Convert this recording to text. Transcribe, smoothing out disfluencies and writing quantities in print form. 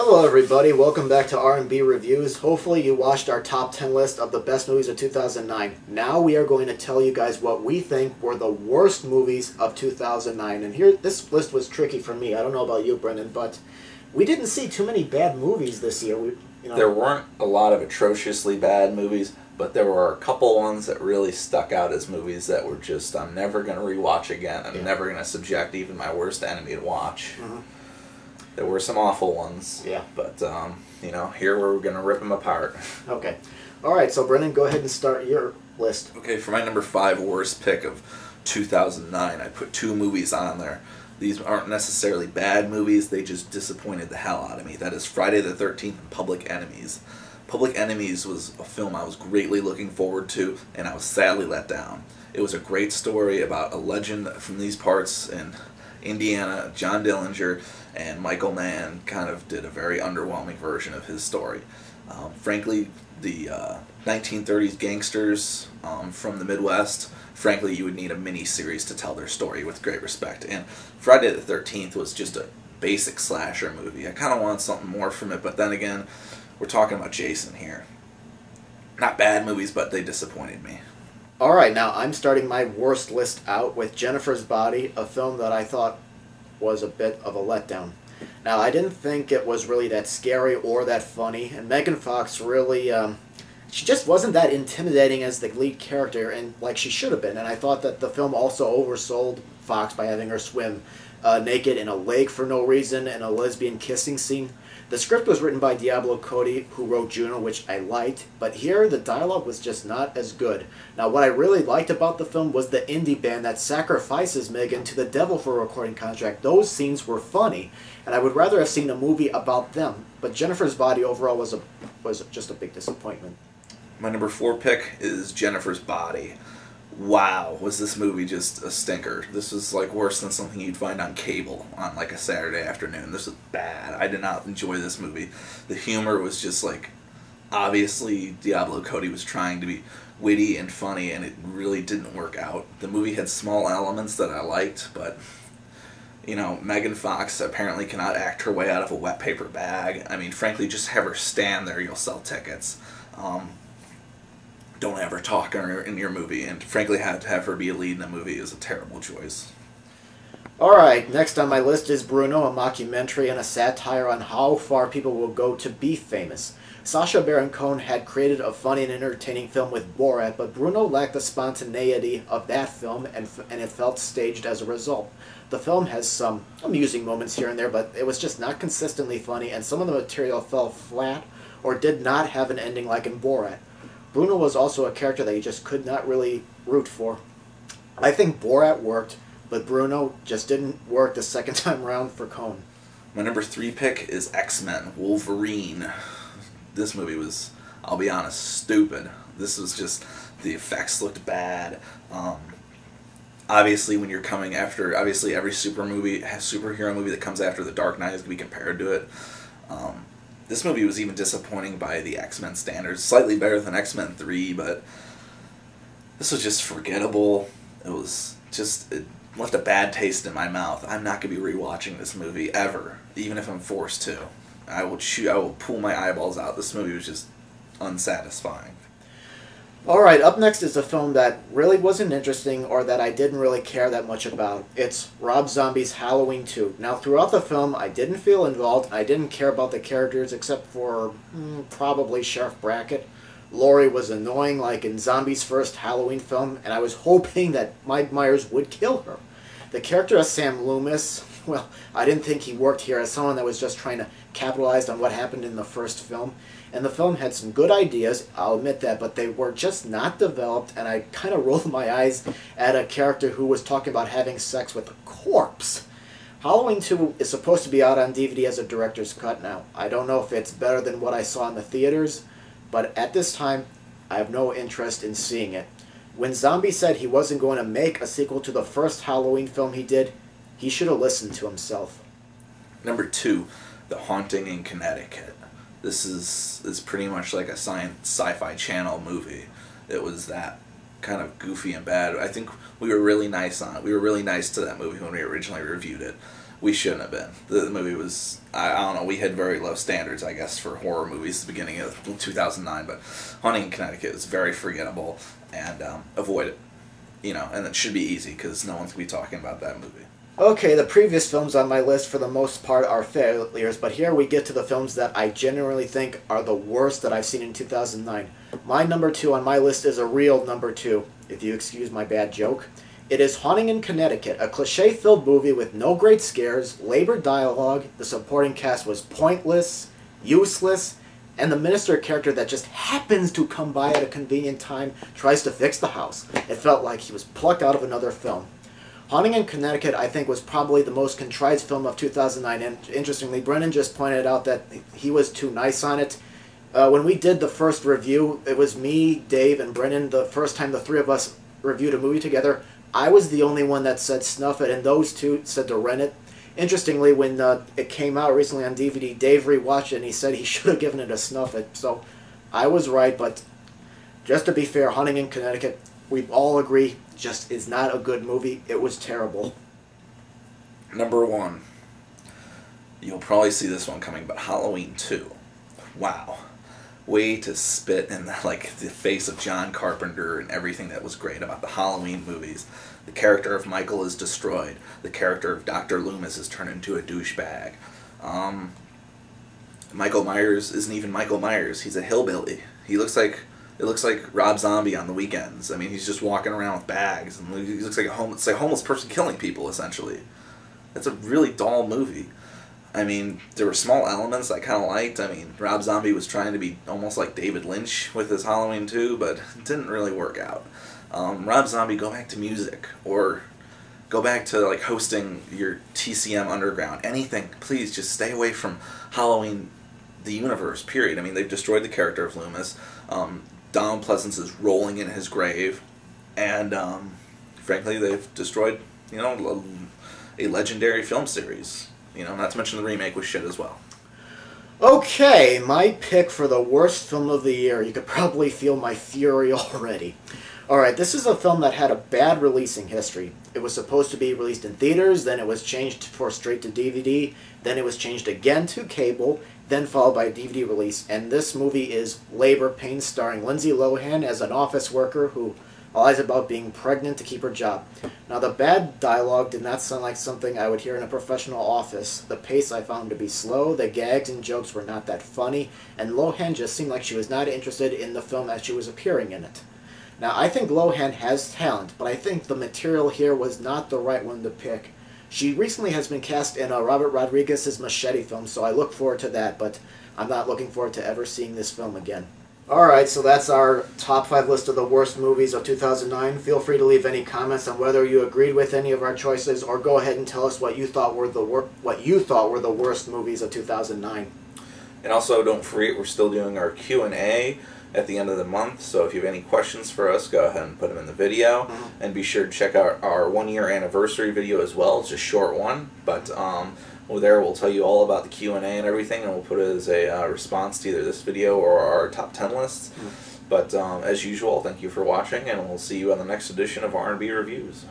Hello everybody, welcome back to R&B Reviews. Hopefully you watched our top 10 list of the best movies of 2009. Now we are going to tell you guys what we think were the worst movies of 2009. And here, this list was tricky for me. I don't know about you, Brendan, but we didn't see too many bad movies this year. There weren't a lot of atrociously bad movies, but there were a couple ones that really stuck out as movies that were just, I'm never going to rewatch again. I'm never going to subject even my worst enemy to watch. There were some awful ones. Yeah. But, here we're going to rip them apart. Okay. Alright, so Brendan, go ahead and start your list. Okay, for my number 5 worst pick of 2009, I put 2 movies on there. These aren't necessarily bad movies, they just disappointed the hell out of me. That is Friday the 13th and Public Enemies. Public Enemies was a film I was greatly looking forward to, and I was sadly let down. It was a great story about a legend from these parts in Indiana, John Dillinger, and Michael Mann kind of did a very underwhelming version of his story. Frankly, the 1930s gangsters from the Midwest, frankly, you would need a mini-series to tell their story with great respect. And Friday the 13th was just a basic slasher movie. I kind of wanted something more from it, but then again, we're talking about Jason here. Not bad movies, but they disappointed me. Alright, now I'm starting my worst list out with Jennifer's Body, a film that I thought was a bit of a letdown. Now, I didn't think it was really that scary or that funny, and Megan Fox really, she just wasn't that intimidating as the lead character, and like she should have been, and I thought that the film also oversold Fox by having her swim naked in a lake for no reason and a lesbian kissing scene. The script was written by Diablo Cody, who wrote Juno, which I liked, but here the dialogue was just not as good. Now, what I really liked about the film was the indie band that sacrifices Megan to the devil for a recording contract. Those scenes were funny, and I would rather have seen a movie about them. But Jennifer's Body overall was just a big disappointment. My number 4 pick is Jennifer's Body. Wow, was this movie just a stinker. This was like worse than something you'd find on cable on like a Saturday afternoon. This was bad. I did not enjoy this movie. The humor was just like, obviously Diablo Cody was trying to be witty and funny, and it really didn't work out. The movie had small elements that I liked, but Megan Fox apparently cannot act her way out of a wet paper bag. I mean, frankly, just have her stand there, you'll sell tickets. Don't ever talk in your movie, and frankly, to have her be a lead in a movie is a terrible choice. Alright, next on my list is Bruno, a mockumentary and a satire on how far people will go to be famous. Sacha Baron Cohen had created a funny and entertaining film with Borat, but Bruno lacked the spontaneity of that film, and it felt staged as a result. The film has some amusing moments here and there, but it was just not consistently funny, and some of the material fell flat or did not have an ending like in Borat. Bruno was also a character that you just could not really root for. I think Borat worked, but Bruno just didn't work the second time around for Cohen. My number 3 pick is X-Men, Wolverine. This movie was, I'll be honest, stupid. This was just, the effects looked bad. Obviously, when you're coming after, obviously every superhero movie that comes after The Dark Knight is going to be compared to it. This movie was even disappointing by the X-Men standards. Slightly better than X-Men 3, but this was just forgettable. It left a bad taste in my mouth. I'm not going to be rewatching this movie ever, even if I'm forced to. I will pull my eyeballs out. This movie was just unsatisfying. Alright, up next is a film that really wasn't interesting or that I didn't really care that much about. It's Rob Zombie's Halloween 2. Now, throughout the film, I didn't feel involved. I didn't care about the characters except for probably Sheriff Brackett. Laurie was annoying like in Zombie's first Halloween film, and I was hoping that Mike Myers would kill her. The character of Sam Loomis, well, I didn't think he worked here as someone that was just trying to capitalize on what happened in the first film. And the film had some good ideas, I'll admit that, but they were just not developed, and I kind of rolled my eyes at a character who was talking about having sex with a corpse. Halloween 2 is supposed to be out on DVD as a director's cut now. I don't know if it's better than what I saw in the theaters, but at this time, I have no interest in seeing it. When Zombie said he wasn't going to make a sequel to the first Halloween film he did, he should have listened to himself. Number 2, The Haunting in Connecticut. This is pretty much like a sci-fi channel movie. It was that kind of goofy and bad. I think we were really nice on it. We were really nice to that movie when we originally reviewed it. we shouldn't have been. The movie was, I don't know, we had very low standards, I guess, for horror movies at the beginning of 2009, but Haunting in Connecticut is very forgettable, and avoid it. You know, and it should be easy, because no one's going to be talking about that movie. Okay, the previous films on my list for the most part are failures, but here we get to the films that I genuinely think are the worst that I've seen in 2009. My number 2 on my list is a real number 2, if you excuse my bad joke. It is Haunting in Connecticut, a cliche-filled movie with no great scares, labored dialogue, the supporting cast was pointless, useless, and the minister character that just happens to come by at a convenient time tries to fix the house. It felt like he was plucked out of another film. Haunting in Connecticut, I think, was probably the most contrived film of 2009, and interestingly, Brennan just pointed out that he was too nice on it. When we did the first review, it was me, Dave, and Brennan, the first time the three of us reviewed a movie together. I was the only one that said snuff it, and those two said to rent it. Interestingly, when it came out recently on DVD, Dave rewatched it, and he said he should have given it a snuff it, so I was right, but just to be fair, Haunting in Connecticut, we all agree, just is not a good movie. It was terrible. Number 1. You'll probably see this one coming, but Halloween 2. Wow. Way to spit in the face of John Carpenter and everything that was great about the Halloween movies. The character of Michael is destroyed. The character of Dr. Loomis is turned into a douchebag. Michael Myers isn't even Michael Myers. He's a hillbilly. It looks like Rob Zombie on the weekends. I mean, he's just walking around with bags, and he looks like a homeless person killing people, essentially. It's a really dull movie. I mean, there were small elements I kind of liked. I mean, Rob Zombie was trying to be almost like David Lynch with his Halloween 2, but it didn't really work out. Rob Zombie, go back to music, or go back to hosting your TCM Underground. Anything, please, just stay away from Halloween, the universe, period. I mean, they've destroyed the character of Loomis. Donald Pleasance is rolling in his grave, and frankly, they've destroyed, a legendary film series. Not to mention the remake was shit as well. Okay, my pick for the worst film of the year. You could probably feel my fury already. Alright, this is a film that had a bad releasing history. It was supposed to be released in theaters, then it was changed for straight to DVD, then it was changed again to cable, then followed by a DVD release. And this movie is Labor Pains, starring Lindsay Lohan as an office worker who lies about being pregnant to keep her job. Now, the bad dialogue did not sound like something I would hear in a professional office. The pace I found to be slow, the gags and jokes were not that funny, and Lohan just seemed like she was not interested in the film as she was appearing in it. Now, I think Lohan has talent, but I think the material here was not the right one to pick. She recently has been cast in Robert Rodriguez's Machete film, so I look forward to that, but I'm not looking forward to ever seeing this film again. Alright, so that's our top 5 list of the worst movies of 2009. Feel free to leave any comments on whether you agreed with any of our choices, or go ahead and tell us what you thought were the worst movies of 2009. And also, don't forget, we're still doing our Q&A at the end of the month, so if you have any questions for us, go ahead and put them in the video. And be sure to check out our 1-year anniversary video as well. It's a short one, but there we'll tell you all about the Q&A and everything, and we'll put it as a response to either this video or our top 10 lists. But as usual, thank you for watching, and we'll see you on the next edition of R&B Reviews.